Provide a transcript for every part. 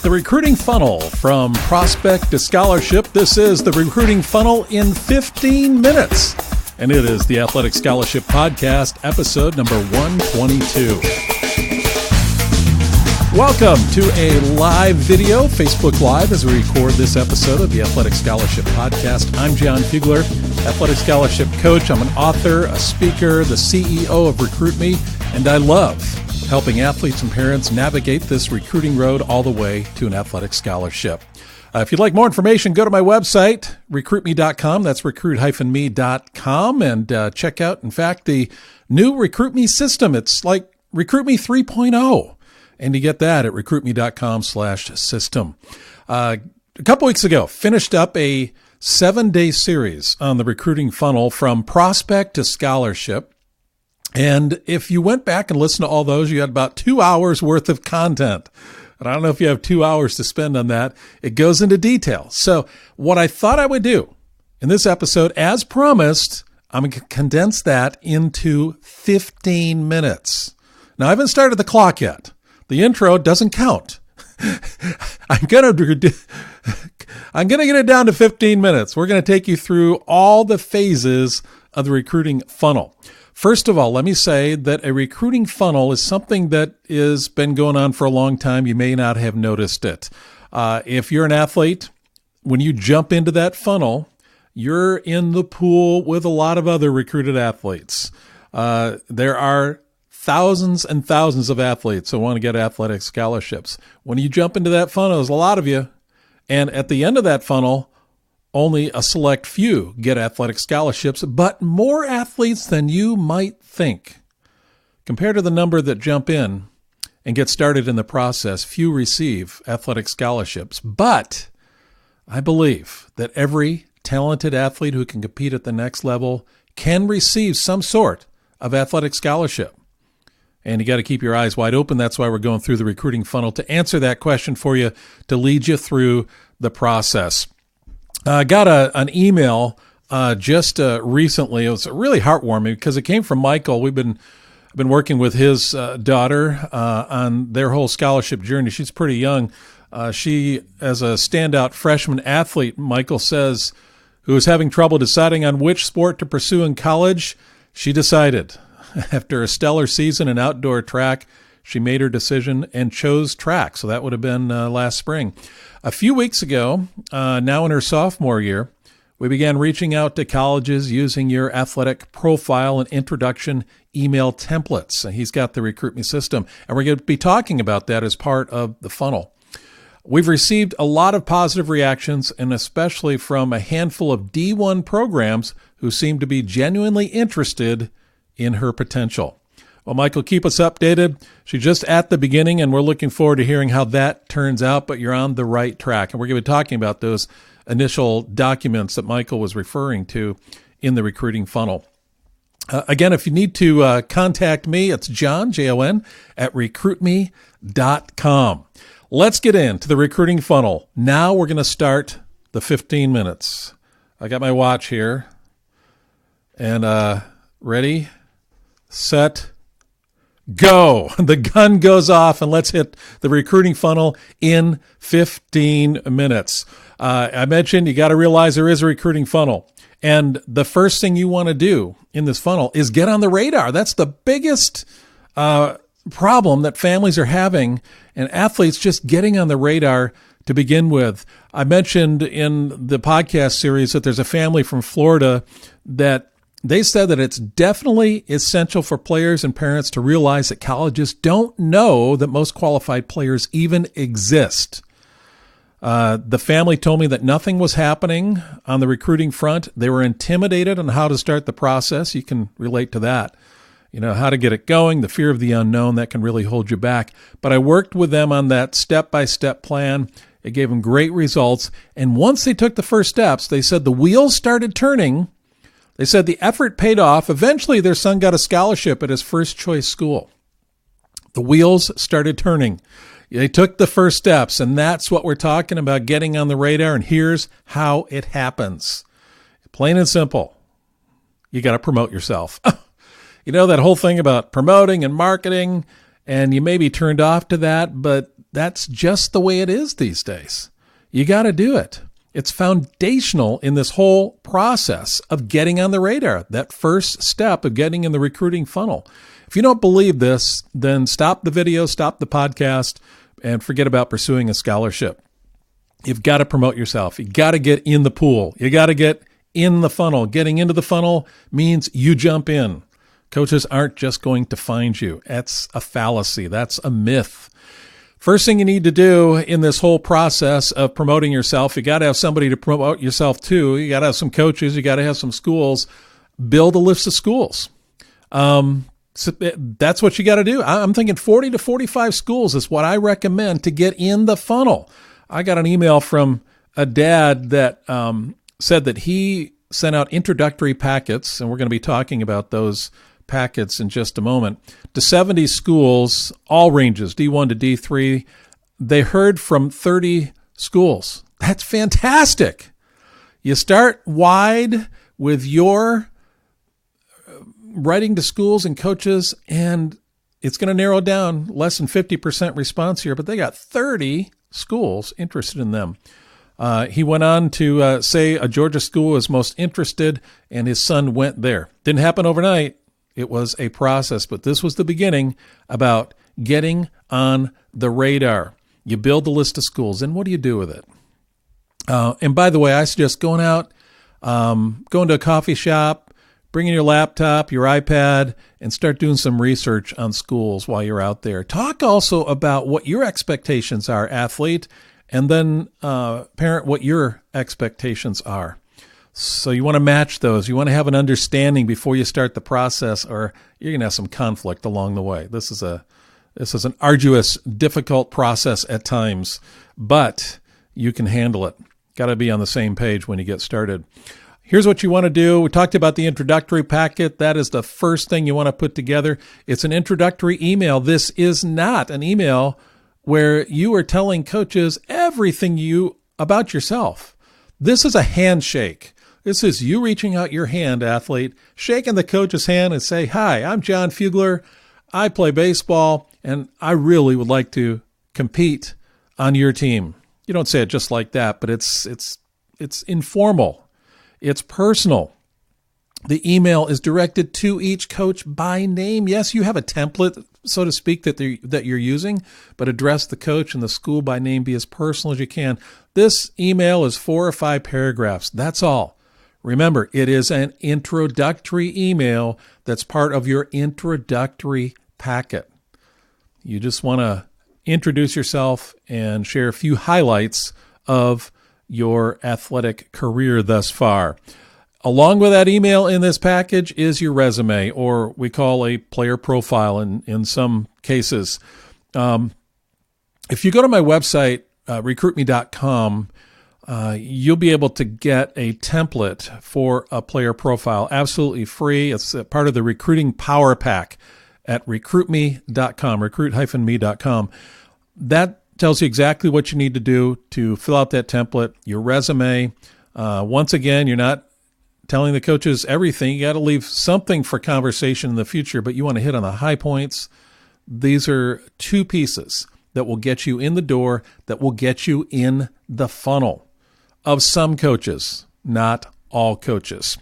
The recruiting funnel from prospect to scholarship. This is the recruiting funnel in 15 minutes. And it is the Athletic Scholarship Podcast, episode number 122. Welcome to a live video, Facebook Live, as we record this episode of the Athletic Scholarship Podcast. I'm Jon Fugler, Athletic Scholarship Coach. I'm an author, a speaker, the CEO of Recruit Me, and I love helping athletes and parents navigate this recruiting road all the way to an athletic scholarship. If you'd like more information, go to my website, recruitme.com. That's recruit-me.com, and check out, in fact, the new Recruit Me system. It's like Recruit Me 3.0, and you get that at recruitme.com/system. A couple weeks ago, finished up a 7-day series on the recruiting funnel from prospect to scholarship. And if you went back and listened to all those, you had about 2 hours worth of content. And I don't know if you have 2 hours to spend on that. It goes into detail. So what I thought I would do in this episode, as promised, I'm going to condense that into 15 minutes. Now, I haven't started the clock yet. The intro doesn't count. I'm going to get it down to 15 minutes. We're going to take you through all the phases of the recruiting funnel. First of all, let me say that a recruiting funnel is something that has been going on for a long time. You may not have noticed it. If you're an athlete, when you jump into that funnel, you're in the pool with a lot of other recruited athletes. There are thousands and thousands of athletes who want to get athletic scholarships. When you jump into that funnel, there's a lot of you. And at the end of that funnel, only a select few get athletic scholarships, but more athletes than you might think. Compared to the number that jump in and get started in the process, few receive athletic scholarships. But I believe that every talented athlete who can compete at the next level can receive some sort of athletic scholarship. And you got to keep your eyes wide open. That's why we're going through the recruiting funnel to answer that question for you, to lead you through the process. I got an email just recently. It was really heartwarming because it came from Michael. I've been working with his daughter on their whole scholarship journey. She's pretty young. She, as a standout freshman athlete, Michael says, who is having trouble deciding on which sport to pursue in college, she decided. After a stellar season in outdoor track, she made her decision and chose track. So that would have been last spring. A few weeks ago, now in her sophomore year, we began reaching out to colleges using your athletic profile and introduction email templates. And he's got the Recruit Me system, and we're going to be talking about that as part of the funnel. We've received a lot of positive reactions, and especially from a handful of D1 programs who seem to be genuinely interested in her potential. Well, Michael, keep us updated. She's just at the beginning, and we're looking forward to hearing how that turns out, but you're on the right track. And we're going to be talking about those initial documents that Michael was referring to in the recruiting funnel. Again, if you need to contact me, it's Jon, Jon, at recruitme.com. Let's get into the recruiting funnel. Now we're going to start the 15 minutes. I got my watch here. And ready, set, go. The gun goes off, and let's hit the recruiting funnel in 15 minutes. I mentioned you got to realize there is a recruiting funnel. And the first thing you want to do in this funnel is get on the radar. That's the biggest problem that families are having, and athletes just getting on the radar to begin with. I mentioned in the podcast series that there's a family from Florida that they said that it's definitely essential for players and parents to realize that colleges don't know that most qualified players even exist. The family told me that nothing was happening on the recruiting front. They were intimidated on how to start the process. You can relate to that. You know, how to get it going, the fear of the unknown, that can really hold you back. But I worked with them on that step-by-step plan. It gave them great results. And once they took the first steps, they said the wheels started turning. They said the effort paid off. Eventually, their son got a scholarship at his first choice school. The wheels started turning. They took the first steps, and that's what we're talking about, getting on the radar, and here's how it happens. Plain and simple. You got to promote yourself. You know, that whole thing about promoting and marketing, and you may be turned off to that, but that's just the way it is these days. You got to do it. It's foundational in this whole process of getting on the radar, that first step of getting in the recruiting funnel. If you don't believe this, then stop the video, stop the podcast, and forget about pursuing a scholarship. You've got to promote yourself. You got to get in the pool. You got to get in the funnel. Getting into the funnel means you jump in. Coaches aren't just going to find you. That's a fallacy. That's a myth. First thing you need to do in this whole process of promoting yourself, you got to have somebody to promote yourself to. You got to have some coaches. You got to have some schools. Build a list of schools. So that's what you got to do. I'm thinking 40 to 45 schools is what I recommend to get in the funnel. I got an email from a dad that said that he sent out introductory packets, and we're going to be talking about those packets in just a moment, to 70 schools, all ranges, D1 to D3. They heard from 30 schools. That's fantastic. You start wide with your writing to schools and coaches, and it's going to narrow down less than 50% response here, but they got 30 schools interested in them. He went on to say a Georgia school was most interested, and his son went there. Didn't happen overnight. It was a process, but this was the beginning about getting on the radar. You build the list of schools, and what do you do with it? And by the way, I suggest going out, going to a coffee shop, bringing your laptop, your iPad, and start doing some research on schools while you're out there. Talk also about what your expectations are, athlete, and then parent, what your expectations are. So you want to match those. You want to have an understanding before you start the process, or you're going to have some conflict along the way. This is an arduous, difficult process at times, but you can handle it. Got to be on the same page when you get started. Here's what you want to do. We talked about the introductory packet. That is the first thing you want to put together. It's an introductory email. This is not an email where you are telling coaches everything about yourself. This is a handshake. This is you reaching out your hand, athlete, shaking the coach's hand and say, "Hi, I'm Jon Fugler. I play baseball, and I really would like to compete on your team." You don't say it just like that, but it's informal. It's personal. The email is directed to each coach by name. Yes, you have a template, so to speak, that you're using, but address the coach and the school by name. Be as personal as you can. This email is 4 or 5 paragraphs. That's all. Remember, it is an introductory email that's part of your introductory packet. You just want to introduce yourself and share a few highlights of your athletic career thus far. Along with that email in this package is your resume, or we call a player profile in some cases. If you go to my website, recruitme.com, you'll be able to get a template for a player profile absolutely free. It's a part of the Recruiting Power Pack at recruitme.com, recruit-me.com. That tells you exactly what you need to do to fill out that template, your resume. Once again, you're not telling the coaches everything. You got to leave something for conversation in the future, but you want to hit on the high points. These are 2 pieces that will get you in the door, that will get you in the funnel of some coaches, not all coaches.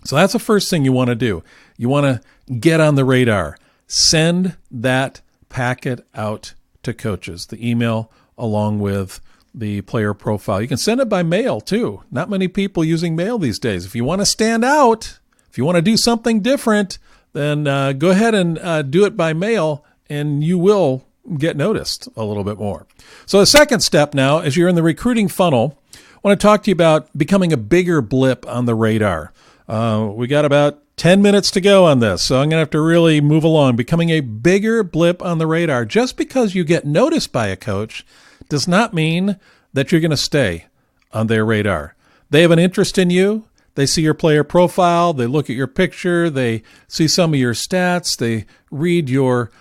So that's the first thing you want to do. You want to get on the radar. Send that packet out to coaches, the email along with the player profile. You can send it by mail too. Not many people using mail these days. If you want to stand out, if you want to do something different, then go ahead and do it by mail, and you will get noticed a little bit more. So the second step now, as you're in the recruiting funnel, I want to talk to you about becoming a bigger blip on the radar. We got about 10 minutes to go on this, so I'm going to have to really move along. Becoming a bigger blip on the radar. Just because you get noticed by a coach does not mean that you're going to stay on their radar. They have an interest in you. They see your player profile. They look at your picture. They see some of your stats. They read your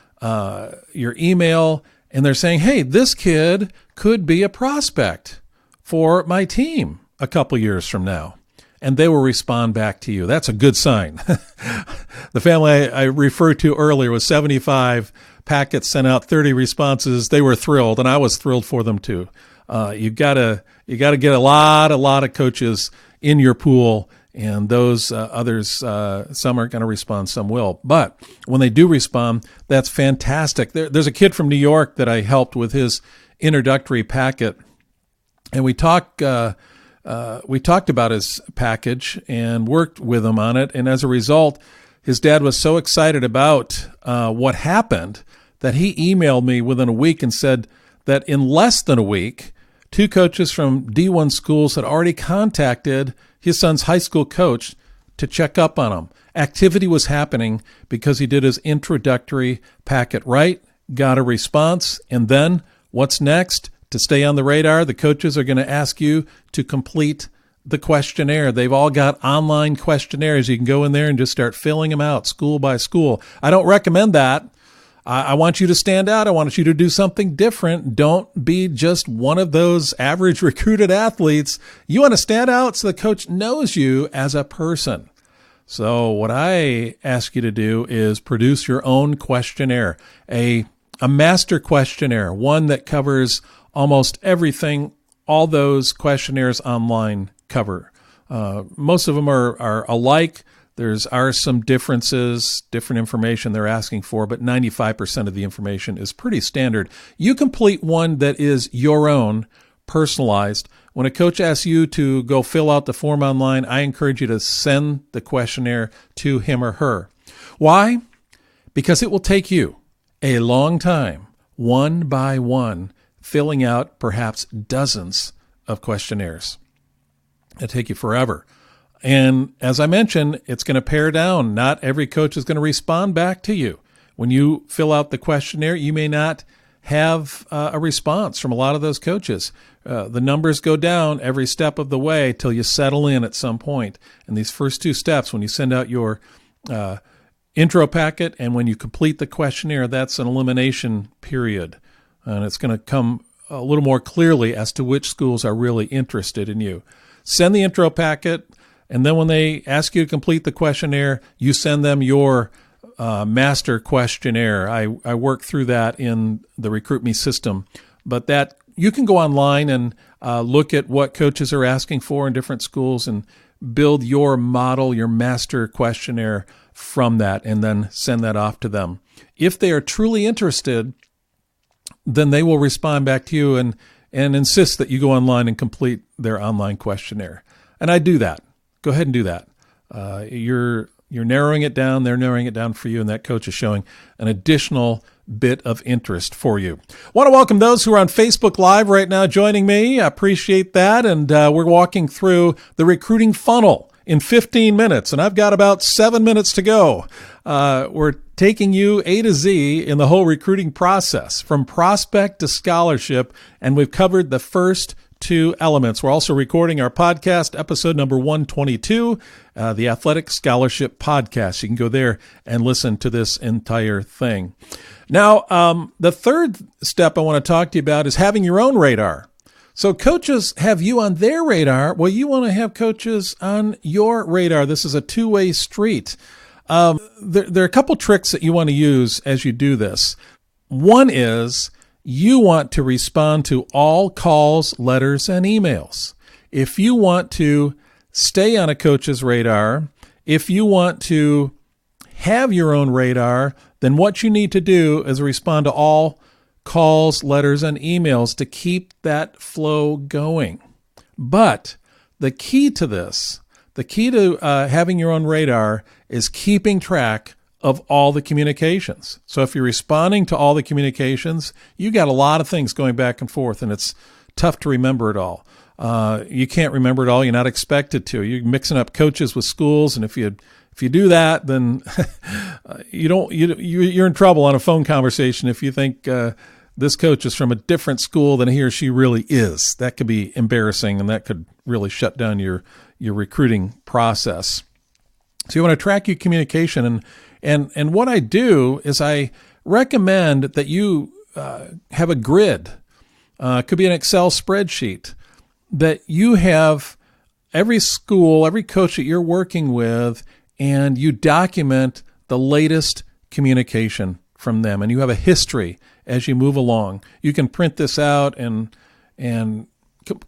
email, and they're saying, "Hey, this kid could be a prospect for my team a couple years from now." And they will respond back to you. That's a good sign. The family I referred to earlier was 75 packet sent out 30 responses, they were thrilled, and I was thrilled for them too. You gotta get a lot of coaches in your pool, and those others, some aren't going to respond, some will. But when they do respond, that's fantastic. There's a kid from New York that I helped with his introductory packet, and we talked about his package and worked with him on it. And as a result, his dad was so excited about what happened that he emailed me within a week and said that in less than a week, 2 coaches from D1 schools had already contacted his son's high school coach to check up on him. Activity was happening because he did his introductory packet right, got a response, and then what's next? To stay on the radar, the coaches are going to ask you to complete the questionnaire. They've all got online questionnaires. You can go in there and just start filling them out school by school. I don't recommend that. I want you to stand out. I want you to do something different. Don't be just one of those average recruited athletes. You want to stand out so the coach knows you as a person. So what I ask you to do is produce your own questionnaire, a master questionnaire, one that covers almost everything all those questionnaires online cover. Most of them are alike. There are some differences, different information they're asking for, but 95% of the information is pretty standard. You complete one that is your own, personalized. When a coach asks you to go fill out the form online, I encourage you to send the questionnaire to him or her. Why? Because it will take you a long time, one by one, filling out perhaps dozens of questionnaires. It'll take you forever. And as I mentioned, it's going to pare down. Not every coach is going to respond back to you. When you fill out the questionnaire, you may not have a response from a lot of those coaches. The numbers go down every step of the way till you settle in at some point. And these first 2 steps, when you send out your intro packet and when you complete the questionnaire, that's an elimination period. And it's going to come a little more clearly as to which schools are really interested in you. Send the intro packet, and then when they ask you to complete the questionnaire, you send them your master questionnaire. I work through that in the Recruit Me system. But that you can go online and look at what coaches are asking for in different schools and build your model, your master questionnaire from that, and then send that off to them. If they are truly interested, then they will respond back to you and insist that you go online and complete their online questionnaire. And I do that. Go ahead and do that. You're narrowing it down. They're narrowing it down for you, and that coach is showing an additional bit of interest for you. Want to welcome those who are on Facebook Live right now joining me. I appreciate that. And we're walking through the recruiting funnel in 15 minutes, and I've got about 7 minutes to go. We're taking you A to Z in the whole recruiting process, from prospect to scholarship, and we've covered the first 2 elements. We're also recording our podcast, episode number 122, the Athletic Scholarship Podcast. You can go there and listen to this entire thing. Now, the third step I want to talk to you about is having your own radar. So coaches have you on their radar. Well, you want to have coaches on your radar. This is a 2-way street. There are a couple tricks that you want to use as you do this. One is you want to respond to all calls, letters, and emails. If you want to stay on a coach's radar, if you want to have your own radar, then what you need to do is respond to all calls, letters, and emails to keep that flow going. But the key to this, the key to having your own radar is keeping track of all the communications. So if you're responding to all the communications, you got a lot of things going back and forth, and it's tough to remember it all. You can't remember it all. You're not expected to. You're mixing up coaches with schools, and if you do that, then you're in trouble on a phone conversation if you think this coach is from a different school than he or she really is. That could be embarrassing, and that could really shut down your recruiting process. So you want to track your communication, and what I do is I recommend that you have a grid. It could be an Excel spreadsheet that you have every school, every coach that you're working with, and you document the latest communication from them, and you have a history as you move along. You can print this out and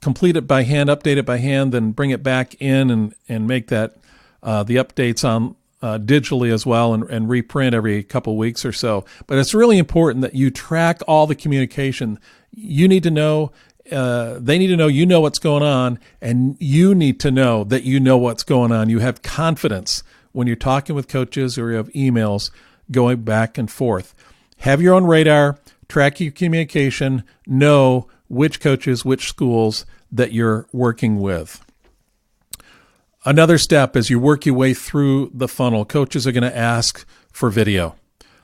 complete it by hand, update it by hand, then bring it back in and make that the updates on digitally as well, and reprint every couple weeks or so. But it's really important that you track all the communication. You need to know, they need to know you know what's going on, and you need to know that you know what's going on. You have confidence when you're talking with coaches or you have emails going back and forth. Have your own radar, track your communication, know which coaches, which schools that you're working with. Another step as you work your way through the funnel, coaches are going to ask for video.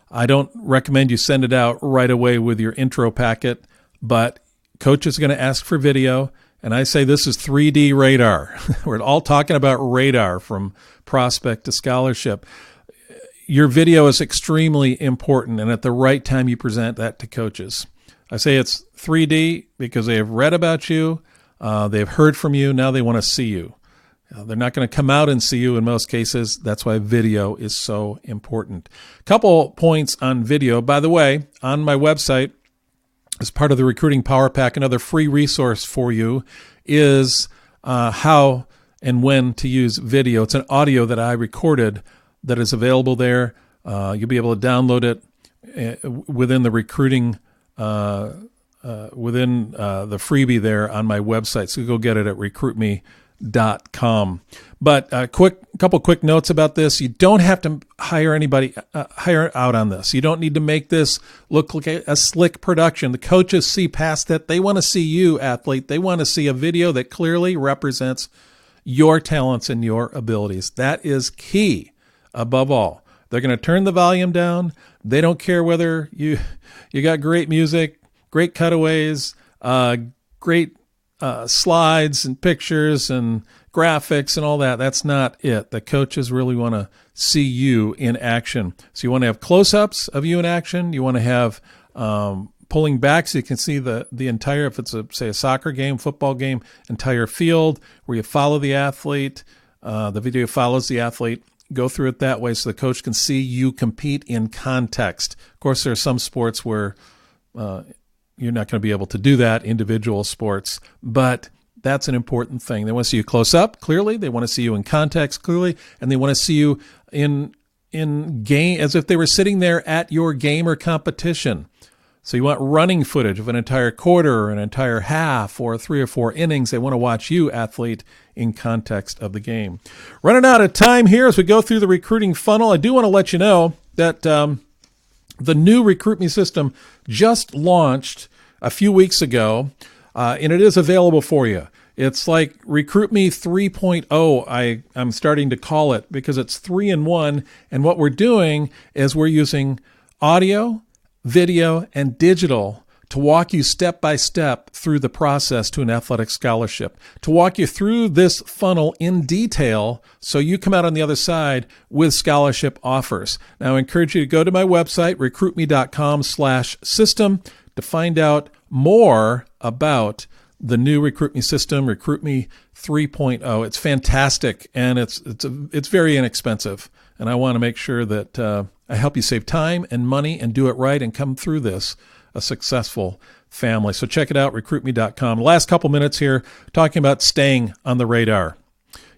I don't recommend you send it out right away with your intro packet, but coaches are going to ask for video, and I say this is 3D radar. We're all talking about radar from prospect to scholarship. Your video is extremely important, and at the right time you present that to coaches. I say it's 3D because they have read about you, they've heard from you, now they want to see you. They're not going to come out and see you in most cases. That's why video is so important. Couple points on video. By the way, on my website, as part of the Recruiting Power Pack, another free resource for you is how and when to use video. It's an audio that I recorded that is available there. You'll be able to download it within the recruiting, within the freebie there on my website. So go get it at recruitme.com. But couple quick notes about this. You don't have to hire out on this. You don't need to make this look like a slick production. The coaches see past that. They want to see you, athlete. They want to see a video that clearly represents your talents and your abilities. That is key above all. They're going to turn the volume down. They don't care whether you got great music, great cutaways, great slides and pictures and graphics and all that. That's not it. The coaches really want to see you in action. So you want to have close-ups of you in action. You want to have pulling back so you can see the entire, if it's a soccer game, football game, entire field where you follow the athlete. The video follows the athlete. Go through it that way so the coach can see you compete in context. Of course, there are some sports where you're not going to be able to do that, individual sports, but that's an important thing. They want to see you close up, clearly. They want to see you in context, clearly, and they want to see you in game as if they were sitting there at your game or competition. So you want running footage of an entire quarter or an entire half or 3 or 4 innings. They want to watch you, athlete, in context of the game. Running out of time here as we go through the recruiting funnel. I do want to let you know that the new RecruitMe system just launched a few weeks ago, and it is available for you. It's like RecruitMe 3.0, I'm starting to call it, because it's 3-in-1. And what we're doing is we're using audio, video, and digital to walk you step by step through the process to an athletic scholarship, to walk you through this funnel in detail so you come out on the other side with scholarship offers. Now, I encourage you to go to my website, recruitme.com/system, to find out more about the new RecruitMe system, RecruitMe 3.0. It's fantastic, and it's very inexpensive. And I want to make sure that I help you save time and money and do it right and come through this a successful family. So check it out, recruitme.com. Last couple minutes here talking about staying on the radar.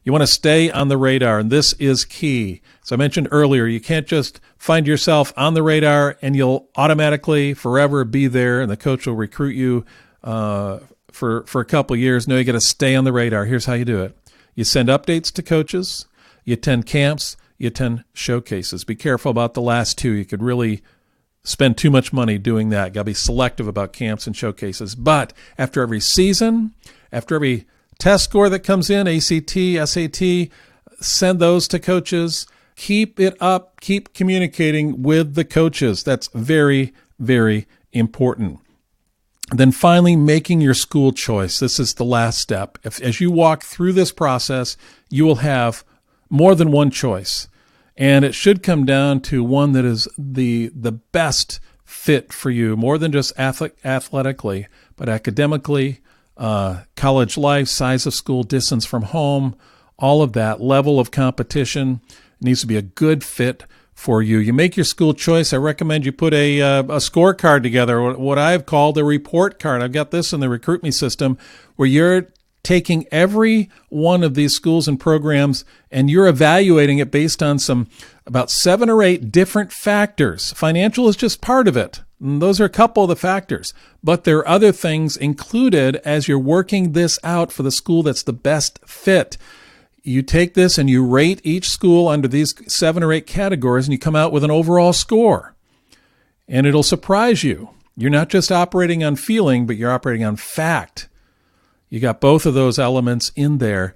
You want to stay on the radar, and this is key. As I mentioned earlier, you can't just find yourself on the radar and you'll automatically forever be there and the coach will recruit you for a couple of years. No, you got to stay on the radar. Here's how you do it. You send updates to coaches. You attend camps. You attend showcases. Be careful about the last two. You could really spend too much money doing that. Got to be selective about camps and showcases. But after every season, after every test score that comes in, ACT, SAT, send those to coaches. Keep it up. Keep communicating with the coaches. That's very, very important. Then finally, making your school choice. This is the last step. As you walk through this process, you will have more than one choice. And it should come down to one that is the best fit for you, more than just athletically, but academically, college life, size of school, distance from home, all of that level of competition needs to be a good fit for you. You make your school choice. I recommend you put a scorecard together, what I've called a report card. I've got this in the Recruit Me system where you're taking every one of these schools and programs and you're evaluating it based on about 7 or 8 different factors. Financial is just part of it. And those are a couple of the factors, but there are other things included as you're working this out for the school that's the best fit. You take this and you rate each school under these 7 or 8 categories and you come out with an overall score. And it'll surprise you. You're not just operating on feeling, but you're operating on fact. You got both of those elements in there,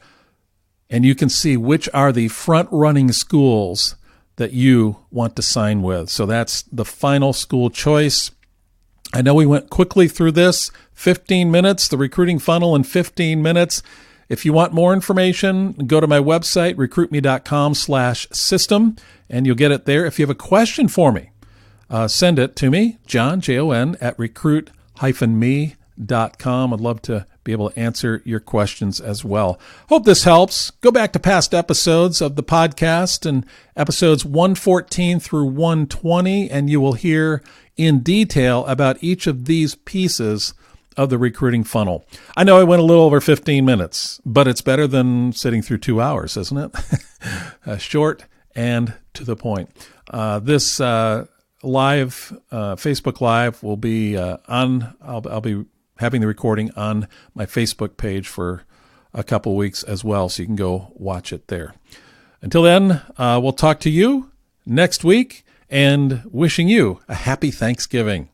and you can see which are the front-running schools that you want to sign with. So that's the final school choice. I know we went quickly through this, 15 minutes, the recruiting funnel in 15 minutes. If you want more information, go to my website, recruitme.com/system, and you'll get it there. If you have a question for me, send it to me, Jon, Jon, at recruit-me.com. I'd love to be able to answer your questions as well. Hope this helps. Go back to past episodes of the podcast and episodes 114 through 120, and you will hear in detail about each of these pieces of the recruiting funnel. I know I went a little over 15 minutes, but it's better than sitting through 2 hours, isn't it? Short and to the point. This live Facebook Live will be on. I'll be having the recording on my Facebook page for a couple weeks as well, so you can go watch it there. Until then, we'll talk to you next week, and wishing you a happy Thanksgiving.